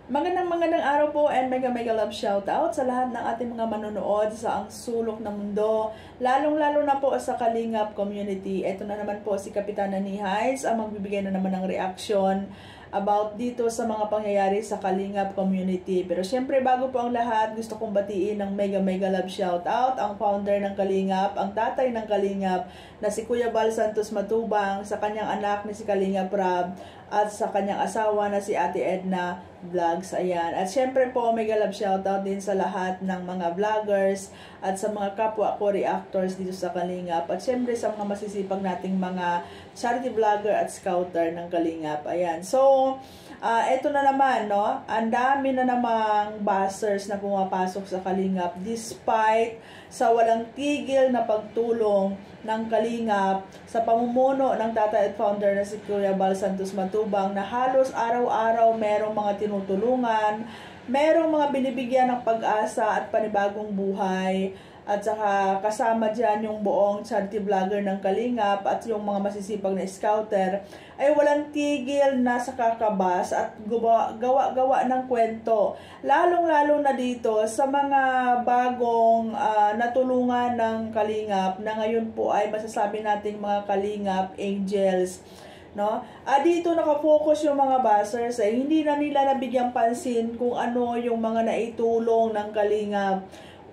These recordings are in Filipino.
Magandang araw po and mega love shoutout sa lahat ng ating mga manonood sa ang sulok ng mundo. Lalong-lalo na po sa Kalingap community. Ito na naman po si Kapitana Nihides ang magbibigay na naman ng reaksyon about dito sa mga pangyayari sa Kalingap community. Pero syempre bago po ang lahat, gusto kong batiin ng mega love shoutout ang founder ng Kalingap, ang tatay ng Kalingap na si Kuya Bal Santos Matubang, sa kanyang anak na si Kalingap Rab, at sa kanyang asawa na si Ate Edna Vlogs. Ayan. At syempre po, mega love shoutout din sa lahat ng mga vloggers at sa mga kapwa ko reactors dito sa Kalingap. At syempre sa mga masisipag nating mga charity vlogger at scouter ng Kalingap. Ayan. So, eto na naman, no? Ang dami na namang buzzers na pumapasok sa Kalingap despite sa walang tigil na pagtulong ng Kalingap sa pamumuno ng tatay at founder na si Kuya Bal Santos Matubang, na halos araw-araw merong mga tinutulungan, merong mga binibigyan ng pag-asa at panibagong buhay. At saka kasama dyan yung buong charity vlogger ng Kalingap at yung mga masisipag na scouter ay walang tigil na sa kakabas at gawa-gawa ng kwento. Lalong-lalo na dito sa mga bagong natulungan ng Kalingap na ngayon po ay masasabi nating mga Kalingap Angels. No? Dito nakafocus yung mga buzzers ay hindi na nila nabigyang pansin kung ano yung mga naitulong ng Kalingap.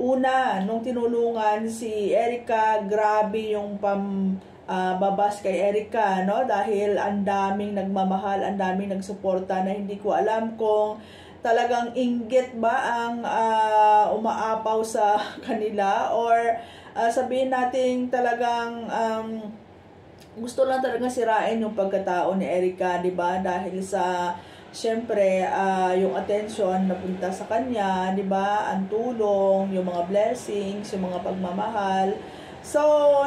Una, nung tinulungan si Erica, grabe yung babas kay Erica, no? Dahil ang daming nagmamahal, ang daming nagsuporta na hindi ko alam kung talagang inggit ba ang umaapaw sa kanila or sabihin natin talagang gusto lang talaga sirain yung pagkatao ni Erica, di ba? Dahil sa siyempre, yung attention na punta sa kanya, di ba? Ang tulong, yung mga blessings, yung mga pagmamahal. So,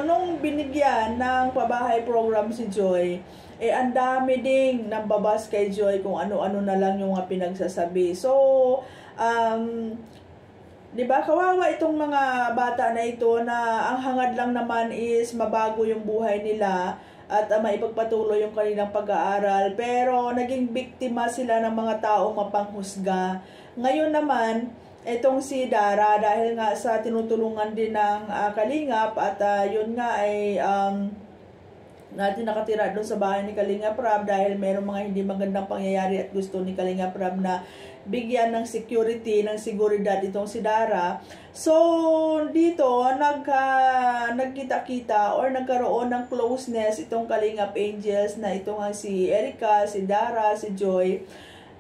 nung binigyan ng pabahay program si Joy, ang dami ding nambabas kay Joy kung ano-ano na lang yung mga pinagsasabi. So, di ba? Kawawa itong mga bata na ito na ang hangad lang naman is mabago yung buhay nila at maipagpatuloy yung kanilang pag-aaral, pero naging biktima sila ng mga taong mapanghusga. Ngayon naman, itong si Dara, dahil nga sa tinutulungan din ng Kalingap at yun nga ay natin nakatira doon sa bahay ni Kalingap Rab dahil mayroong mga hindi magandang pangyayari at gusto ni Kalingap Rab na bigyan ng security, ng seguridad itong si Dara. So, dito, nagkita-kita or nagkaroon ng closeness itong Kalingap Angels na ito nga si Erica, si Dara, si Joy.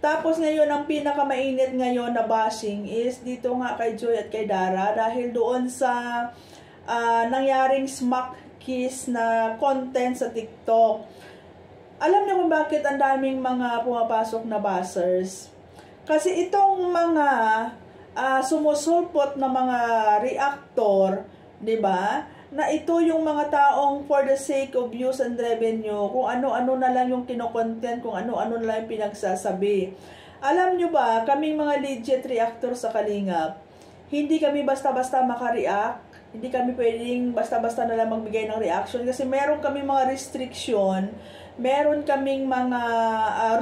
Tapos ngayon, ang pinakamainit ngayon na bashing is dito nga kay Joy at kay Dara dahil doon sa nangyaring smack kiss na content sa TikTok. Alam niyo kung bakit ang daming mga pumapasok na buzzers? Kasi itong mga sumusulpot na mga reactor, 'di ba? Na ito yung mga taong for the sake of views and revenue, kung ano-ano na lang yung kino-content, kung ano-ano na lang yung pinagsasabi. Alam nyo ba, kaming mga legit reactor sa Kalingap, hindi kami basta-basta maka-react, hindi kami pwedeng basta-basta na lang magbigay ng reaction kasi meron kami mga restriction, meron kaming mga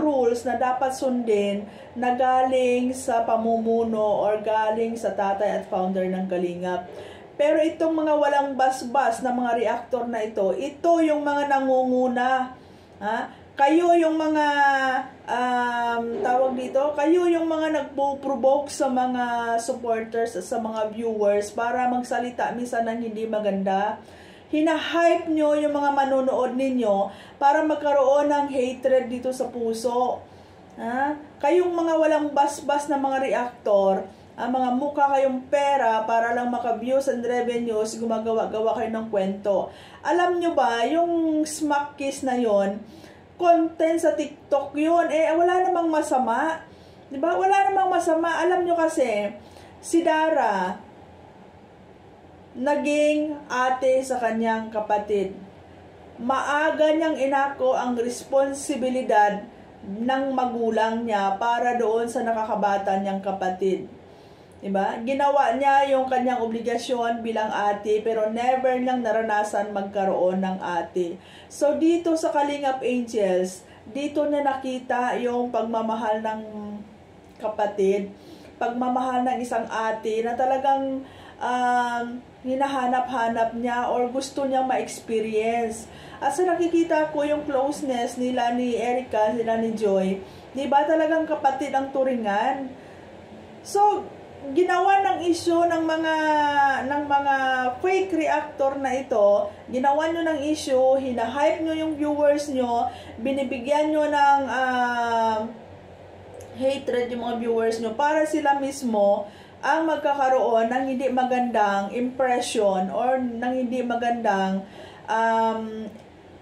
rules na dapat sundin na galing sa pamumuno or galing sa tatay at founder ng Kalingap. Pero itong mga walang basbas na mga reactor na ito yung mga nangunguna. Kayo yung mga tawag dito, kayo yung mga nagpo-provoke sa mga supporters at sa mga viewers para magsalita minsan ng hindi maganda. Hina-hype nyo yung mga manonood ninyo para magkaroon ng hatred dito sa puso. Kayong mga walang basbas na mga reactor, mga mukha kayong pera para lang maka-views and revenues, gumagawa-gawa kayo ng kwento. Alam nyo ba, yung smack kiss na yon, content sa TikTok yun, wala namang masama. Diba? Wala namang masama. Alam nyo kasi, si Dara, naging ate sa kanyang kapatid. Maaga niyang inako ang responsibilidad ng magulang niya para doon sa nakakabata niyang kapatid. Diba? Ginawa niya yung kanyang obligasyon bilang ate, pero never niyang naranasan magkaroon ng ate. So, dito sa Kalingap Angels, dito na nakita yung pagmamahal ng kapatid, pagmamahal ng isang ate na talagang hinahanap-hanap niya or gusto niyang ma-experience. At sa nakikita ko yung closeness nila ni Erica, nila ni Joy, di ba talagang kapatid ang turingan? So, ginawa ng issue ng mga fake reactor na ito, ginawa nyo ng issue, hinahype nyo yung viewers nyo, binibigyan nyo ng hatred yung mga viewers nyo para sila mismo ang magkakaroon ng hindi magandang impression or ng hindi magandang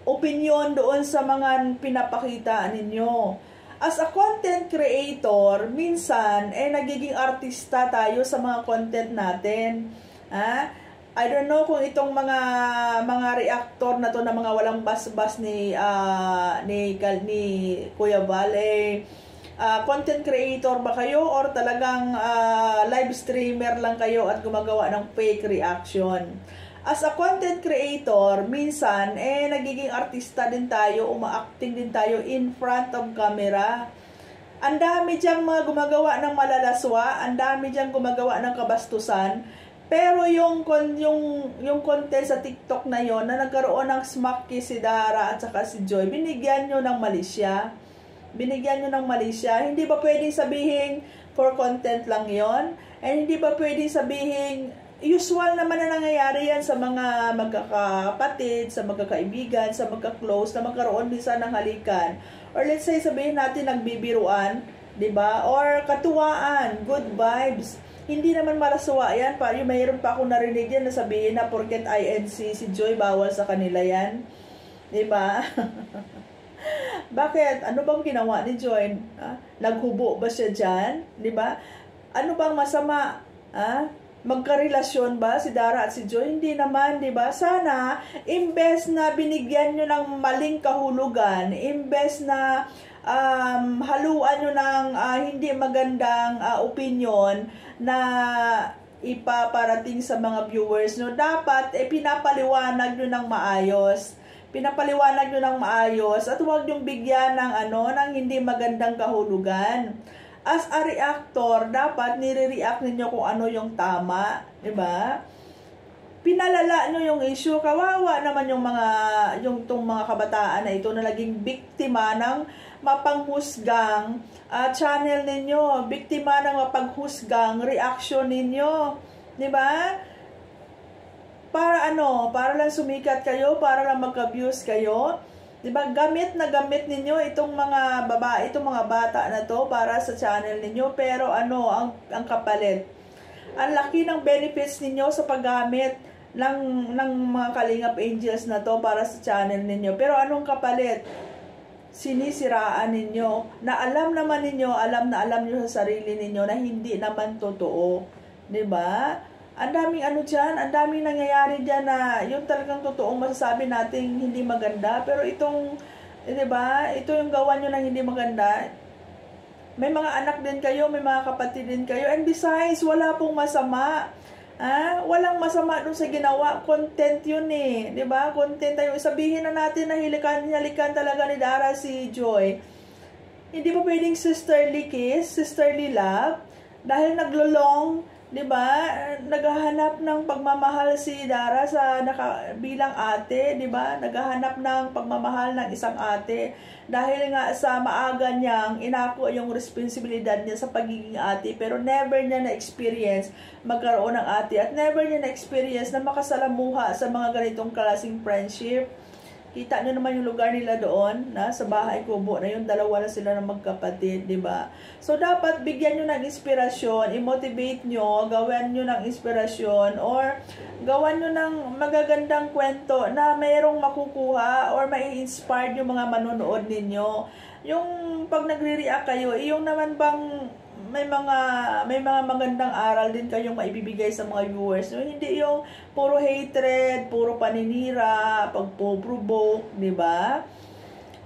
opinion doon sa mga pinapakita ninyo. As a content creator, minsan, nagiging artista tayo sa mga content natin. I don't know kung itong mga reactor na to na mga walang bas-bas ni Kuya Val, content creator ba kayo or talagang live streamer lang kayo at gumagawa ng fake reaction? As a content creator, minsan, nagiging artista din tayo, uma-acting din tayo in front of camera. Ang dami diyang mga gumagawa ng malalaswa, ang dami diyang gumagawa ng kabastusan, pero yung content sa TikTok na yon na nagkaroon ng smacky si Dara at saka si Joy, binigyan nyo ng mali siya. Binigyan nyo ng mali siya. Hindi ba pwedeng sabihin for content lang yon? And hindi ba pwedeng sabihin usual naman na nangyayari yan sa mga magkakapatid, sa magkakaibigan, sa magka-close, na magkaroon minsan ng halikan. Or let's say, sabihin natin nagbibiruan, diba? Or katuwaan, good vibes. Hindi naman marasuwa yan. Mayroon pa akong narinig yan na sabihin na porket INC si Joy, bawal sa kanila yan. Diba? Bakit? Ano bang ginawa ni Joy? Naghubo ba siya dyan? Diba? Ano bang masama? Magkarelasyon ba si Dara at si Joy? Hindi naman, di ba? Sana, imbes na binigyan nyo ng maling kahulugan, imbes na haluan nyo ng hindi magandang opinion na ipaparating sa mga viewers nyo, dapat pinapaliwanag nyo ng maayos. Pinapaliwanag nyo ng maayos at huwag nyong bigyan ng ng hindi magandang kahulugan. As a reactor, dapat nire-react ninyo kung ano yung tama, 'di ba? Pinalala nyo yung issue, kawawa naman yung mga kabataan na ito na naging biktima ng mapanghusgang channel ninyo, biktima ng mapanghusgang reaction ninyo, 'di ba? Para para lang sumikat kayo, para lang magka-views kayo. Diba, gamit na gamit ninyo itong mga babae, itong mga bata na to para sa channel ninyo, pero ang kapalit? Ang laki ng benefits ninyo sa paggamit ng mga Kalingap Angels na to para sa channel ninyo, pero anong kapalit? Sinisiraan ninyo, na alam naman ninyo, alam nyo sa sarili ninyo na hindi naman totoo. Diba? Ang daming dyan, ang daming nangyayari dyan na yung talagang totoong masasabi natin hindi maganda. Pero itong, diba, ito yung gawa nyo ng hindi maganda. May mga anak din kayo, may mga kapatid din kayo. And besides, wala pong masama. Walang masama dun sa ginawa. Content yun diba? Content tayo. Sabihin na natin na halikan talaga ni Dara si Joy. Hindi pa pwedeng sisterly kiss, sisterly love. Dahil naglolong, diba, naghahanap ng pagmamahal si Dara bilang ate, diba? Naghahanap ng pagmamahal ng isang ate dahil nga sa maaga niyang inako yung responsibilidad niya sa pagiging ate, pero never niya na-experience magkaroon ng ate at never niya na-experience na makasalamuha sa mga ganitong klaseng friendship. Kita nyo naman yung lugar nila doon, sa bahay kubo na yung dalawa na sila ng magkapatid, di ba? So, dapat bigyan nyo ng inspirasyon, i-motivate nyo, gawan nyo ng inspirasyon, or gawan nyo ng magagandang kwento na mayroong makukuha or mai-inspire yung mga manonood ninyo. Yung pag nagre-react kayo, yung naman bang may mga magandang aral din kayong maibibigay sa mga viewers. No? Hindi yung puro hatred, puro paninira, pagpo-provoke, di ba?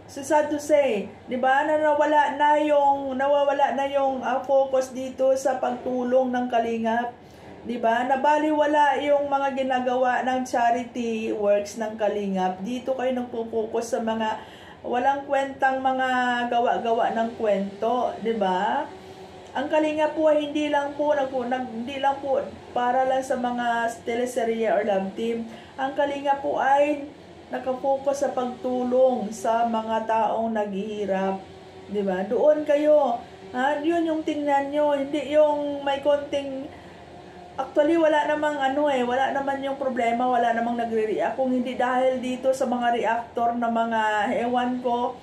So sad to say, di ba? Nawawala na yung focus dito sa pagtulong ng Kalingap. Di ba? Nabaliwala yung mga ginagawa ng charity works ng Kalingap. Dito kayo nagpo-focus sa mga walang kwentang mga gawa-gawa ng kwento, di ba? Ang Kalinga po ay hindi lang po para lang sa mga teleserye or love team. Ang Kalinga po ay nakafocus sa pagtulong sa mga taong naghihirap, 'di ba? Doon kayo, yun yung tingnan nyo, hindi yung may konting. Actually, wala naman yung problema, wala namang nagre-react. Kung hindi dahil dito sa mga reactor na mga, ewan ko,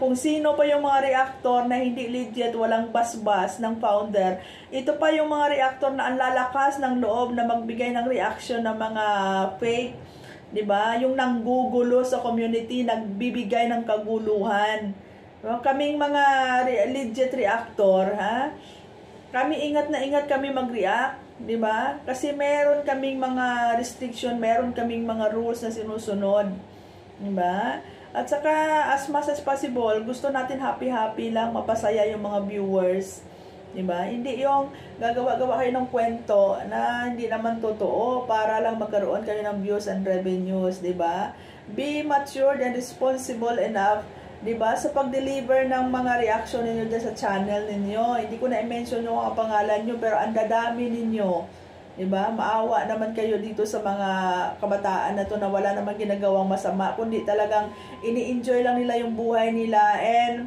kung sino pa yung mga reactor na hindi legit, walang basbas ng founder. Ito pa yung mga reactor na ang lalakas ng loob na magbigay ng reaction ng mga fake, 'di ba? Yung nanggugulo sa community, nagbibigay ng kaguluhan. Kaming mga legit reactor, kami ingat na ingat kami mag-react, 'di ba? Kasi meron kaming mga restriction, meron kaming mga rules na sinusunod, 'di ba? At saka as much as possible, gusto natin happy-happy lang, mapasaya yung mga viewers, 'di ba? Hindi yung gagawa-gawa kayo ng kwento na hindi naman totoo para lang magkaroon kayo ng views and revenues, 'di ba? Be matured and responsible enough, 'di ba, sa pag-deliver ng mga reaction ninyo dyan sa channel ninyo. Hindi ko na i-mention yung mga pangalan nyo, pero ang dadami ninyo, 'di ba? Maawa naman kayo dito sa mga kabataan na to na wala namang ginagawang masama, kundi talagang ini-enjoy lang nila yung buhay nila, and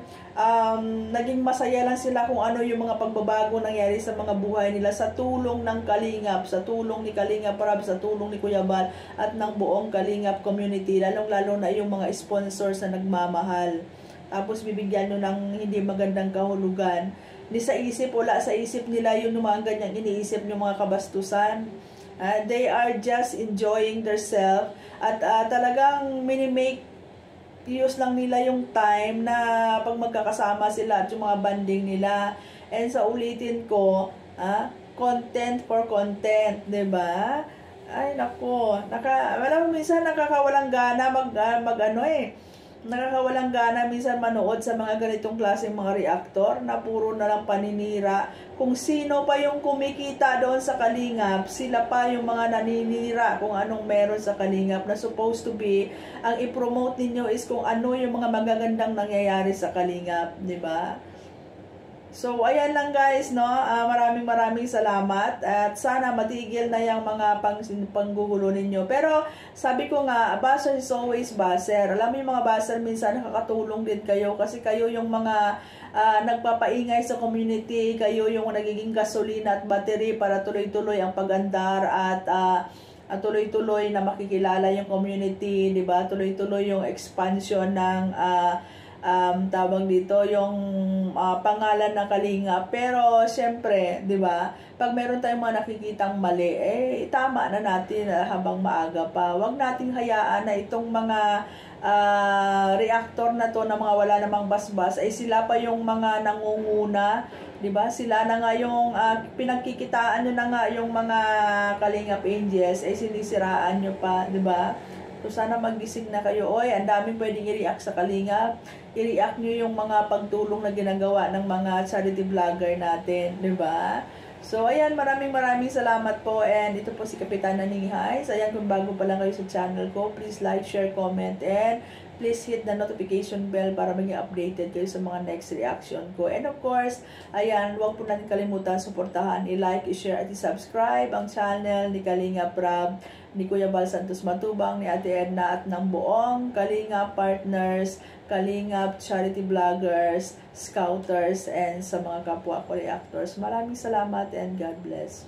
naging masaya lang sila kung ano yung mga pagbabago nangyari sa mga buhay nila sa tulong ng Kalingap, sa tulong ni Kalingap Rab, sa tulong ni Kuya Bal at ng buong Kalingap community, lalong-lalo na yung mga sponsors na nagmamahal. Tapos bibigyan nyo ng hindi magandang kahulugan. Hindi sa isip, wala sa isip nila yung mga ganyang iniisip yung mga kabastusan. They are just enjoying themselves at talagang minimake use lang nila yung time na pag magkakasama sila at yung mga banding nila. And sa ulitin ko, content for content, 'di ba? Ay nako, alam mo minsan nakakawalang gana nakakawalang gana minsan manood sa mga ganitong klaseng mga reactor na puro na lang paninira. Kung sino pa yung kumikita doon sa Kalingap, sila pa yung mga naninira kung anong meron sa Kalingap, na supposed to be ang i-promote ninyo is kung ano yung mga magagandang nangyayari sa Kalingap, 'di ba? So, ayan lang guys, no? Maraming salamat at sana matigil na yung mga panggugulo ninyo. Pero, sabi ko nga, buzzer is always buzzer. Alam mo yung mga buzzer, minsan nakakatulong din kayo kasi kayo yung mga nagpapaingay sa community, kayo yung nagiging gasolina at battery para tuloy-tuloy ang pag-andar at tuloy-tuloy na makikilala yung community, di ba? Tuloy-tuloy yung expansion ng tawag dito yung pangalan ng Kalinga. Pero syempre, 'di ba? Pag meron tayong mga nakikitang mali, tama na natin habang maaga pa. Huwag nating hayaan na itong mga reactor na to na mga wala namang basbas ay sila pa yung mga nangunguna, 'di ba? Sila na nga yung pinagkikitaan nyo na nga yung mga Kalingap Angels ay sinisiraan nyo pa, 'di ba? So, sana magising na kayo. Oy, ang daming pwedeng i-react sa Kalingap. I-react nyo yung mga pagtulong na ginagawa ng mga charity vlogger natin, di ba? So, ayan, maraming salamat po. And ito po si Kapitana Nihay. So, ayan, kung bago pa lang kayo sa channel ko, please like, share, comment, and please hit the notification bell para maging updated kayo sa mga next reaction ko. And of course, ayan, huwag po natin kalimutan suportahan, i-like, i-share, at i-subscribe ang channel ni Kalingap Rab, ni Kuya Bal Santos Matubang, ni Ate Edna, at ng buong Kalingap partners, Kalingap charity vloggers, scouters, and sa mga kapwa ko reactors. Maraming salamat and God bless.